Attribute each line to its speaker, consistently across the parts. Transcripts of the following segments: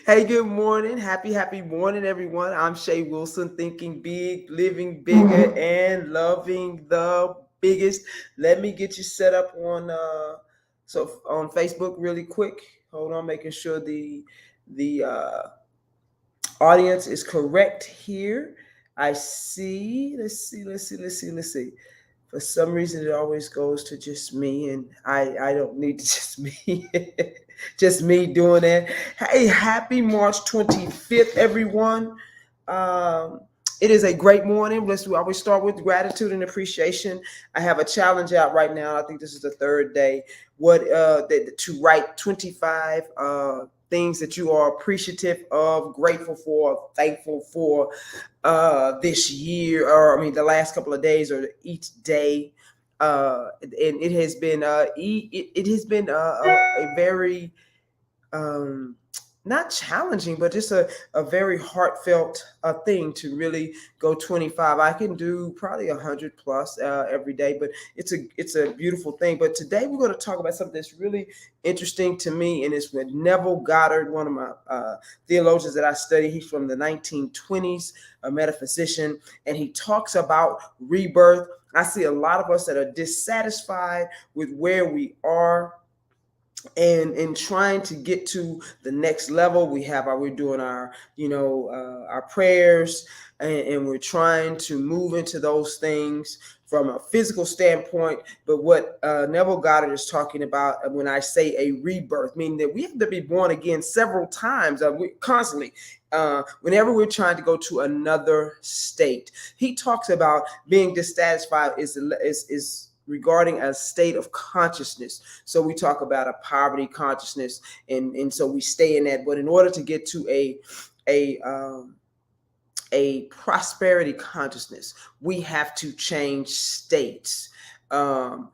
Speaker 1: Hey, good morning. Happy morning, everyone. I'm Shay Wilson, thinking big, living bigger, and loving the biggest. Let me get you set up on Facebook really quick. Hold on, making sure the audience is correct here. I see. Let's see. For some reason, it always goes to just me, and I don't need to just me, just me doing that. Hey, happy March 25th, everyone. Um, it is a great morning. We always start with gratitude and appreciation. I have a challenge out right now. I think this is the third day. To write 25 things that you are appreciative of, grateful for, thankful for this year, or I mean, the last couple of days, or each day. And it has been it has been a very um, not challenging, but just a very heartfelt thing to really go 25. I can do probably 100 plus every day, but it's a beautiful thing. But today we're going to talk about something that's really interesting to me, and it's with Neville Goddard, one of my theologians that I study. He's from the 1920s, a metaphysician, and he talks about rebirth. I see a lot of us that are dissatisfied with where we are, and in trying to get to the next level. We're doing our prayers, and we're trying to move into those things from a physical standpoint. But what Neville Goddard is talking about when I say a rebirth, meaning that we have to be born again several times, constantly, whenever we're trying to go to another state. He talks about being dissatisfied is regarding a state of consciousness. So we talk about a poverty consciousness, and so we stay in that. But in order to get to a prosperity consciousness, we have to change states. And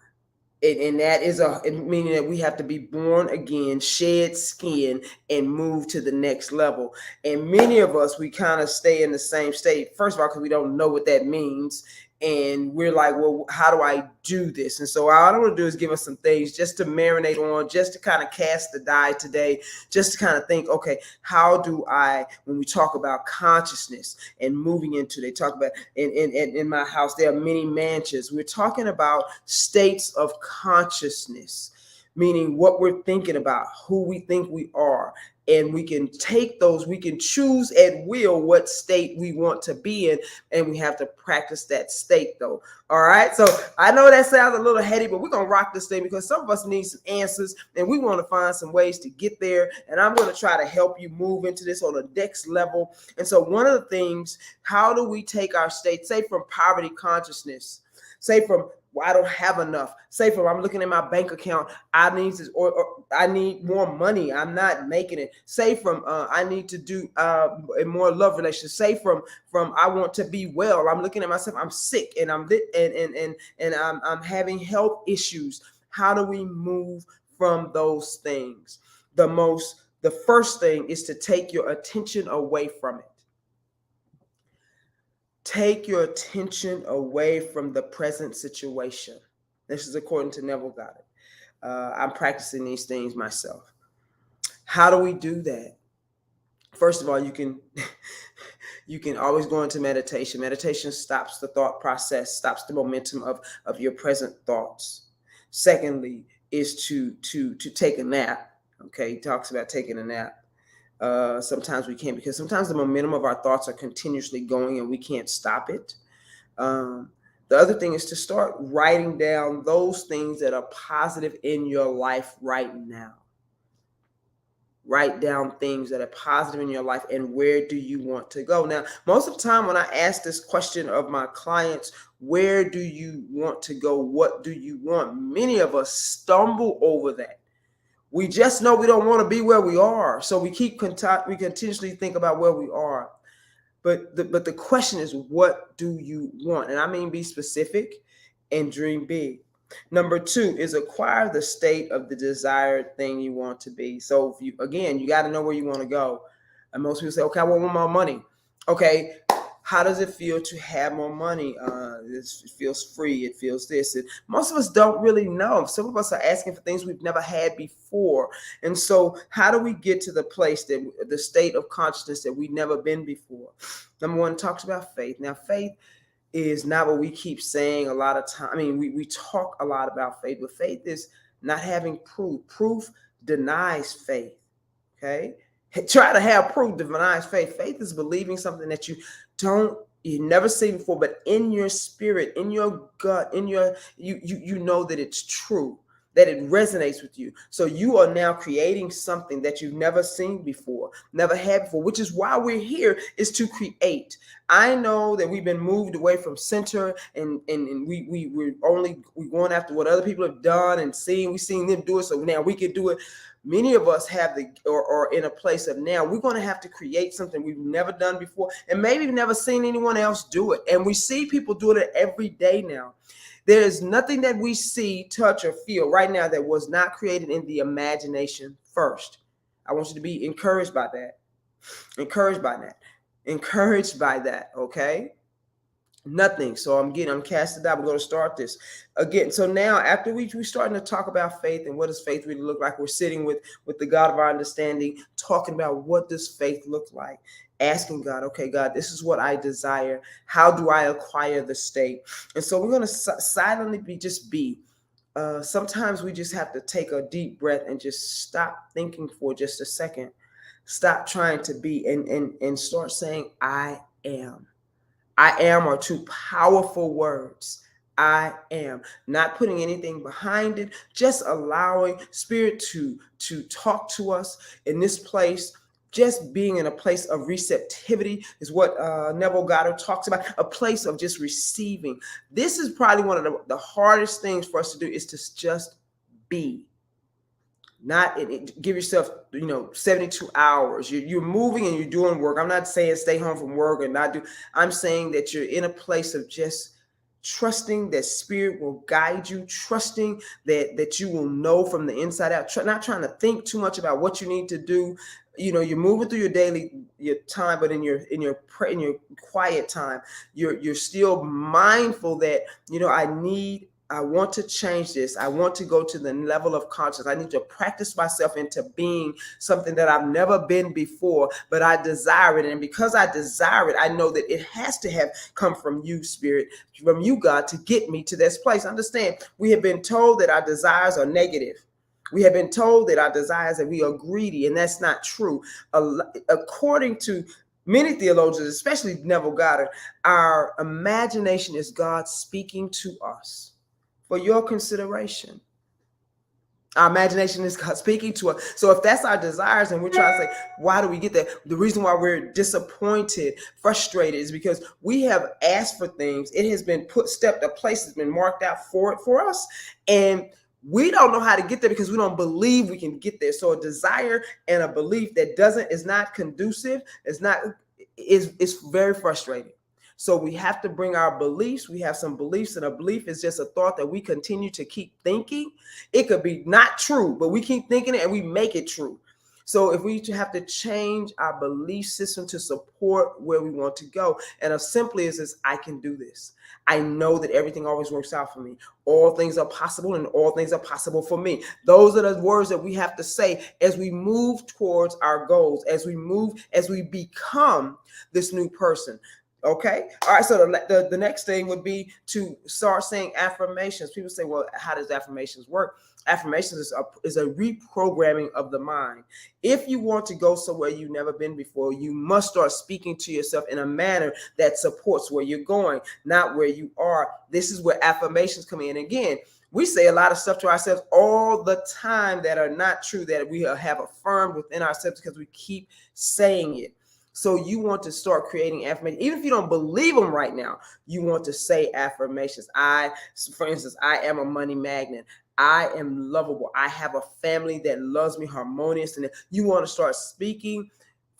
Speaker 1: that is meaning that we have to be born again, shed skin, and move to the next level. And many of us, we kind of stay in the same state. First of all, because we don't know what that means, and we're like, well, how do I do this? And so all I want to do is give us some things just to marinate on, just to kind of cast the die today, just to kind of think, okay, how do I, when we talk about consciousness and moving into, they talk about in my house, there are many mansions. We're talking about states of consciousness, meaning what we're thinking about, who we think we are. And we can take those, we can choose at will what state we want to be in, and we have to practice that state though. All right. So I know that sounds a little heady, but we're going to rock this thing because some of us need some answers, and we want to find some ways to get there. And I'm going to try to help you move into this on the next level. And so one of the things, how do we take our state, say from poverty consciousness, say from, well, I don't have enough. Say from, I'm looking at my bank account, I need this, or I need more money, I'm not making it. Say from, I need to do a more love relationship. Say from I want to be well. I'm looking at myself, I'm sick, and I'm having health issues. How do we move from those things? The first thing is to take your attention away from it. Take your attention away from the present situation. This is according to Neville Goddard. I'm practicing these things myself. How do we do that? First of all, you can always go into meditation. Meditation stops the thought process, stops the momentum of your present thoughts. Secondly, is to take a nap. Okay, he talks about taking a nap. Sometimes we can't, because sometimes the momentum of our thoughts are continuously going and we can't stop it. The other thing is to start writing down those things that are positive in your life right now. Write down things that are positive in your life, and where do you want to go? Now, most of the time when I ask this question of my clients, where do you want to go? What do you want? Many of us stumble over that. We just know we don't want to be where we are. So we continuously think about where we are. But the question is, what do you want? And I mean, be specific and dream big. Number 2 is acquire the state of the desired thing you want to be. So you got to know where you want to go. And most people say, okay, I want more money. Okay, How does it feel to have more money? It feels free. It feels this. And most of us don't really know. Some of us are asking for things we've never had before. And so how do we get to the place, that the state of consciousness that we've never been before? Number one, talks about faith. Now, faith is not what we keep saying a lot of time. I mean, we talk a lot about faith, but faith is not having proof. Proof denies faith. Okay? Try to have proof denies faith. Faith is believing something that you never seen before, but in your spirit, in your gut, in your you know that it's true, that it resonates with you. So you are now creating something that you've never seen before, never had before, which is why we're here, is to create. I know that we've been moved away from center, and we're going after what other people have done and we've seen them do it, so now we can do it. Many of us have are in a place of, now we're going to have to create something we've never done before, and maybe never seen anyone else do it. And we see people doing it every day now. There is nothing that we see, touch, or feel right now that was not created in the imagination first. I want you to be encouraged by that. Encouraged by that. Encouraged by that, okay? Nothing. So I'm casted out. We're going to start this again. So now, after we're starting to talk about faith and what does faith really look like, we're sitting with the God of our understanding, talking about what does faith look like, asking God, okay, God, this is what I desire. How do I acquire the state? And so we're going to silently be. Sometimes we just have to take a deep breath and just stop thinking for just a second. Stop trying to be and start saying, I am. I am are two powerful words. I am. Not putting anything behind it, just allowing Spirit to talk to us in this place. Just being in a place of receptivity is what Neville Goddard talks about, a place of just receiving. This is probably one of the hardest things for us to do, is to just be. Not give yourself 72 hours. You're moving and you're doing work. I'm not saying stay home from work and not do. I'm saying that you're in a place of just trusting that Spirit will guide you, trusting that you will know from the inside out, not trying to think too much about what you need to do. You're moving through your time, but in your quiet time, you're still mindful that I want to change this. I want to go to the level of consciousness. I need to practice myself into being something that I've never been before, but I desire it. And because I desire it, I know that it has to have come from you, Spirit, from you, God, to get me to this place. Understand, we have been told that our desires are negative. We have been told that our desires, that we are greedy, and that's not true. According to many theologians, especially Neville Goddard, our imagination is God speaking to us. For your consideration, our imagination is God speaking to us. So if that's our desires and we're trying to say, why do we get that? The reason why we're disappointed, frustrated, is because we have asked for things. It has been a place has been marked out for us. And we don't know how to get there because we don't believe we can get there. So a desire and a belief that is not conducive, is very frustrating. So we have to bring our beliefs. We have some beliefs, and a belief is just a thought that we continue to keep thinking. It could be not true, but we keep thinking it and we make it true. So if we have to change our belief system to support where we want to go, and as simply as this, I can do this. I know that everything always works out for me. All things are possible, and all things are possible for me. Those are the words that we have to say as we move towards our goals, as we become this new person. Okay. All right. So the next thing would be to start saying affirmations. People say, well, how does affirmations work? Affirmations is a reprogramming of the mind. If you want to go somewhere you've never been before, you must start speaking to yourself in a manner that supports where you're going, not where you are. This is where affirmations come in. Again, we say a lot of stuff to ourselves all the time that are not true, that we have affirmed within ourselves because we keep saying it. So you want to start creating affirmations. Even if you don't believe them right now, you want to say affirmations. For instance, I am a money magnet. I am lovable. I have a family that loves me harmonious. And you want to start speaking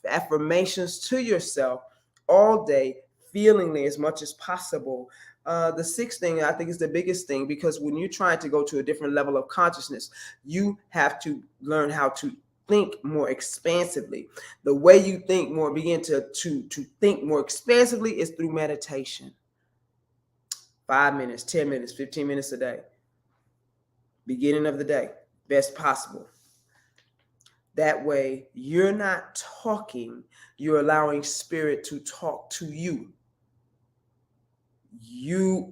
Speaker 1: affirmations to yourself all day, feelingly as much as possible. The sixth thing, I think, is the biggest thing, because when you're trying to go to a different level of consciousness, you have to learn how to think more expansively. The way you think more, begin to think more expansively is through meditation. 5 minutes, 10 minutes, 15 minutes a day. Beginning of the day, best possible. That way, you're not talking, you're allowing spirit to talk to you.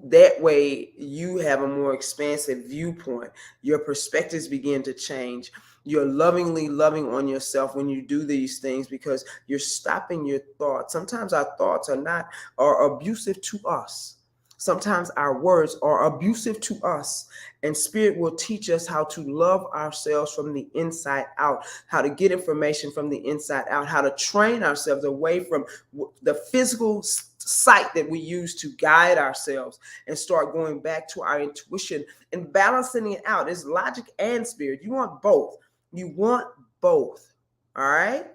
Speaker 1: That way, you have a more expansive viewpoint. Your perspectives begin to change. You're lovingly loving on yourself when you do these things, because you're stopping your thoughts. Sometimes our thoughts are abusive to us. Sometimes our words are abusive to us, and spirit will teach us how to love ourselves from the inside out, how to get information from the inside out, how to train ourselves away from the physical sight that we use to guide ourselves, and start going back to our intuition and balancing it out. It's logic and spirit. You want both. You want both. All right.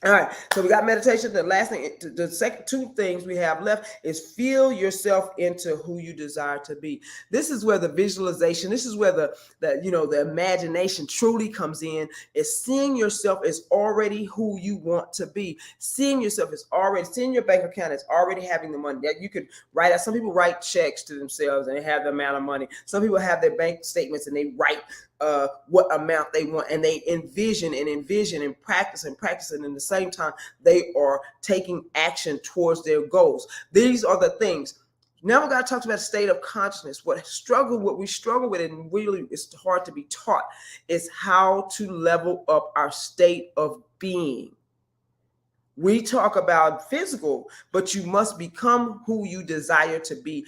Speaker 1: All right, so we got meditation. The last thing, the second two things we have left is feel yourself into who you desire to be. This is where the visualization, this is where the imagination truly comes in, is seeing yourself as already who you want to be. Seeing yourself as already, seeing your bank account as already having the money that you could write out. Some people write checks to themselves and they have the amount of money. Some people have their bank statements and they write what amount they want, and they envision and practice, and in the same time they are taking action towards their goals. These are the things. Neville Goddard talks about a state of consciousness. What we struggle with, and really it's hard to be taught, is how to level up our state of being. We talk about physical, but you must become who you desire to be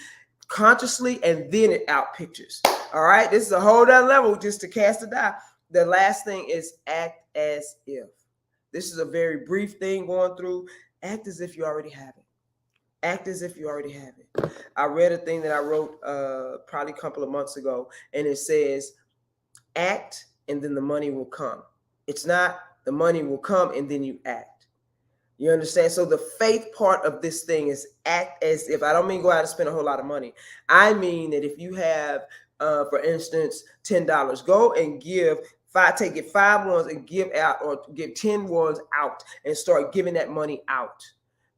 Speaker 1: consciously, and then it out pictures. All right, this is a whole other level just to cast a die. The last thing is act as if. This is a very brief thing going through. Act as if you already have it. Act as if you already have it. I read a thing that I wrote probably a couple of months ago, and it says, act and then the money will come. It's not the money will come and then you act. You understand? So the faith part of this thing is act as if. I don't mean go out and spend a whole lot of money. I mean that if you have, for instance, $10, go and give take it 5 ones and give out, or give 10 ones out and start giving that money out.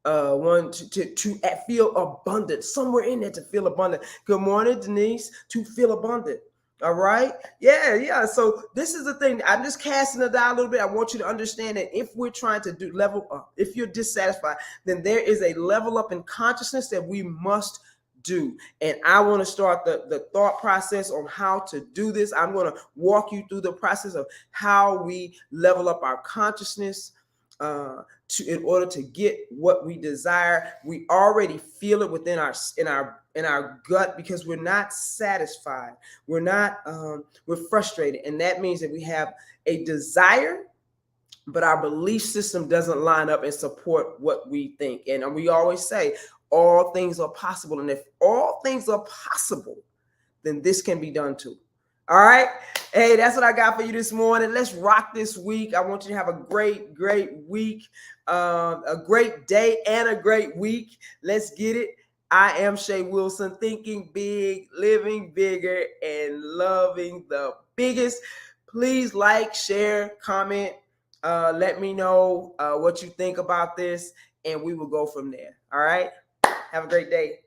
Speaker 1: One to feel abundant, somewhere in there to feel abundant. Good morning, Denise. To feel abundant. All right. Yeah. So this is the thing. I'm just casting a die a little bit. I want you to understand that if we're trying to do level up, if you're dissatisfied, then there is a level up in consciousness that we must do. And I want to start the thought process on how to do this. I'm going to walk you through the process of how we level up our consciousness in order to get what we desire. We already feel it within our gut, because we're not satisfied. We're frustrated. And that means that we have a desire, but our belief system doesn't line up and support what we think. And we always say all things are possible. And if all things are possible, then this can be done too. All right. Hey, that's what I got for you this morning. Let's rock this week. I want you to have a great week, a great day and a great week. Let's get it. I am Shay Wilson, thinking big, living bigger, and loving the biggest. Please like, share, comment. Let me know what you think about this, and we will go from there. All right. Have a great day.